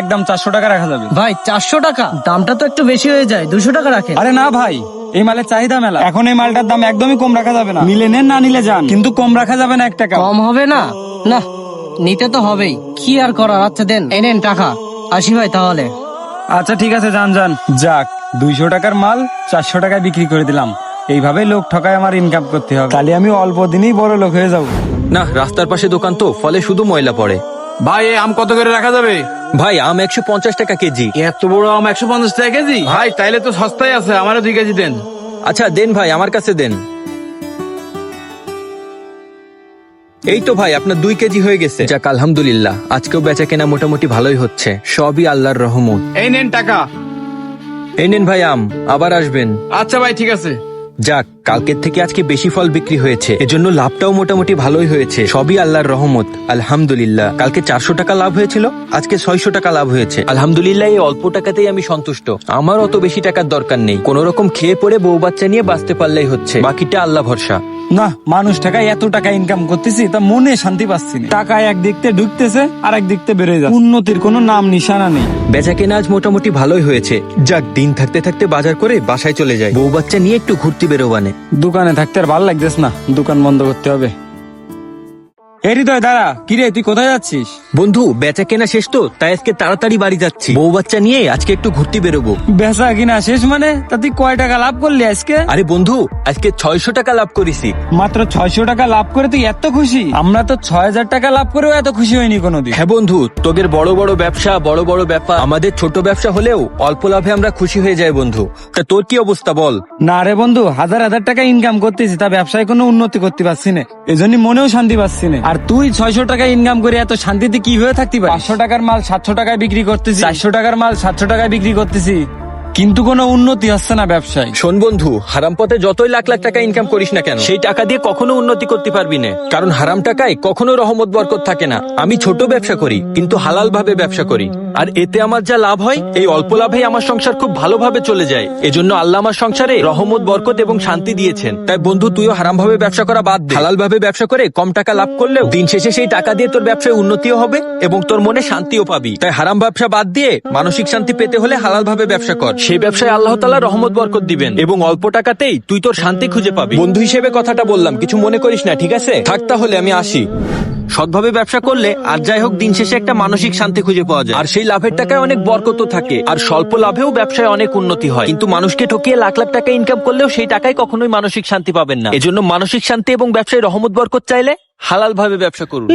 একদম 400 টাকা রাখা যাবে। ভাই 400 টাকা দামটা তো একটু বেশি হয়ে যায়, 200 টাকা রাখেন। আরে না ভাই, এই মালের চাহিদা মেলা, এখন এই মালটার দাম একদমই কম রাখা যাবে না। নিলে নেন, না নিলে যান, কিন্তু কম রাখা যাবে না 1 টাকা। কম হবে না? না, নিতে তো হবেই, কি আর করার। আচ্ছা দেন, এই নেন টাকা। আসি ভাই তাহলে। আচ্ছা ঠিক আছে, যান যান। যাক, 200 টাকার মাল 400 টাকায় বিক্রি করে দিলাম। এইভাবে লোক ঠকায় আমার ইনকাম করতে হবে, তাহলে আমি অল্প দিনেই বড় লোক হয়ে যাবো। না, রাস্তার পাশে দোকান তো, ফলে শুধু ময়লা পড়ে। ভাই এই আম কত করে রাখা যাবে? ভাই আম 150 টাকা কেজি। এত বড় আম 150 টাকা কেজি? ভাই তাইলে তো সস্তায় আছে, আমারও 2 কেজি দেন। আচ্ছা দেন ভাই, আমার কাছে দেন। এই তো ভাই, আপনার 2 কেজি হয়ে গেছে। যাক আলহামদুলিল্লাহ, আজকেও বেচা কেনা মোটামুটি ভালোই হচ্ছে, সবই আল্লাহর রহমত। এই নেন টাকা। এই নেন ভাই আম, আবার আসবেন। আচ্ছা ভাই ঠিক আছে। যাক, কালকের থেকে আজকে বেশি ফল বিক্রি হয়েছে, এজন্য লাভটাও মোটামুটি ভালোই হয়েছে, সবই আল্লাহর রহমত। আলহামদুলিল্লাহ, কালকে 400 টাকা লাভ হয়েছিল, আজকে 600 টাকা লাভ হয়েছে। আলহামদুলিল্লাহ, এই অল্প টাকাতেই আমি সন্তুষ্ট। আমার অত বেশি টাকার দরকার নেই, কোন রকম খেয়ে পড়ে বউ বাচ্চা নিয়ে বাঁচতে পারলেই হচ্ছে, বাকিটা আল্লাহ ভরসা। না, মানুষ টাকায় এত টাকা ইনকাম করতেছি, তা মনে শান্তি পাচ্ছি না। টাকা একদিক থেকে ঢুকতেছে আর একদিক থেকে বেড়ে যাচ্ছে, উন্নতির কোনো নাম নিশানা নেই। বেচা কেনা আজ মোটামুটি ভালোই হয়েছে। যাক, দিন থাকতে থাকতে বাজার করে বাসায় চলে যায়, বউ বাচ্চা নিয়ে একটু ঘুরতে বেরোবানে। দোকানে থাকতে আর ভালো লাগতেছে না, দোকান বন্ধ করতে হবে। এই হৃদয় দাঁড়া, কিরে তুই কোথায় যাচ্ছিস? বন্ধু, বেচা কেনা শেষ তো, তাই আজকে তাড়াতাড়ি বাড়ি যাচ্ছি, বউ বাচ্চা নিয়ে আজকে একটু ঘুরতে বেরোবো। বেচা কিনা শেষ মানে? তা তুই কয় টাকা লাভ করলি আজকে? আরে বন্ধু, আজকে 600 টাকা লাভ করেছি। মাত্র 600 টাকা লাভ করে তুই এত খুশি? আমরা তো 6000 টাকা লাভ করেও এত খুশি হয়নি কোনোদিন। হ্যাঁ বন্ধু, তোদের বড় বড় ব্যবসা, বড় বড় ব্যাপার, আমাদের ছোট ব্যবসা হলেও অল্প লাভে আমরা খুশি হয়ে যাই বন্ধু। তা তোর কি অবস্থা বল? না রে বন্ধু, হাজার হাজার টাকা ইনকাম করতেছি, তা ব্যবসায় কোনো উন্নতি করতে পারছি না, এজন্য মনেও শান্তি পাচ্ছি না। আর তুই 600 টাকা ইনকাম করে এত শান্তিতে কি হয়ে থাকতে পারিস? 500 টাকার মাল 700 টাকায় বিক্রি করতেছি, 400 টাকার মাল 700 টাকায় বিক্রি করতেছি, কিন্তু কোনো উন্নতি হচ্ছে না ব্যবসায়। শোন বন্ধু, হারাম পথে যতই লাখ লাখ টাকা ইনকাম করিস না কেন, সেই টাকা দিয়ে কখনো উন্নতি করতে পারবি না, কারণ হারাম টাকায় কখনো রহমত বরকত থাকে না। আমি ছোট ব্যবসা করি, কিন্তু হালাল ভাবে ব্যবসা করি, আর এতে আমার যা লাভ হয়, এই অল্প লাভেই আমার সংসার খুব ভালোভাবে চলে যায়। এজন্য আল্লাহ আমার সংসারে রহমত বরকত এবং শান্তি দিয়েছেন। তাই বন্ধু, তুইও হারাম ভাবে ব্যবসা করা বাদ দে, হালাল ভাবে ব্যবসা করে কম টাকা লাভ করলেও দিন শেষে সেই টাকা দিয়ে তোর ব্যবসায় উন্নতিও হবে এবং তোর মনে শান্তিও পাবি। তাই হারাম ব্যবসা বাদ দিয়ে মানসিক শান্তি পেতে হলে হালাল ভাবে ব্যবসা কর, সেই ব্যবসায় আল্লাহ তাআলা রহমত বরকত দিবেন এবং অল্প টাকাতেই তুই তোর শান্তি খুঁজে পাবি। বন্ধু হিসেবে কথাটা বললাম, কিছু মনে করিস না, ঠিক আছে? থাক তাহলে, আমি আসি। সৎভাবে ব্যবসা করলে আর যাই হোক, দিন শেষে একটা মানসিক শান্তি খুঁজে পাওয়া যায়, আর সেই লাভের টাকায় অনেক বরকত থাকে, আর স্বল্প লাভেও ব্যবসায় অনেক উন্নতি হয়। কিন্তু মানুষকে ঠকিয়ে লাখ লাখ টাকা ইনকাম করলেও সেই টাকায় কখনোই মানসিক শান্তি পাবেন না। এজন্য মানসিক শান্তি এবং ব্যবসায় রহমত বরকত চাইলে হালাল ভাবে ব্যবসা করুন।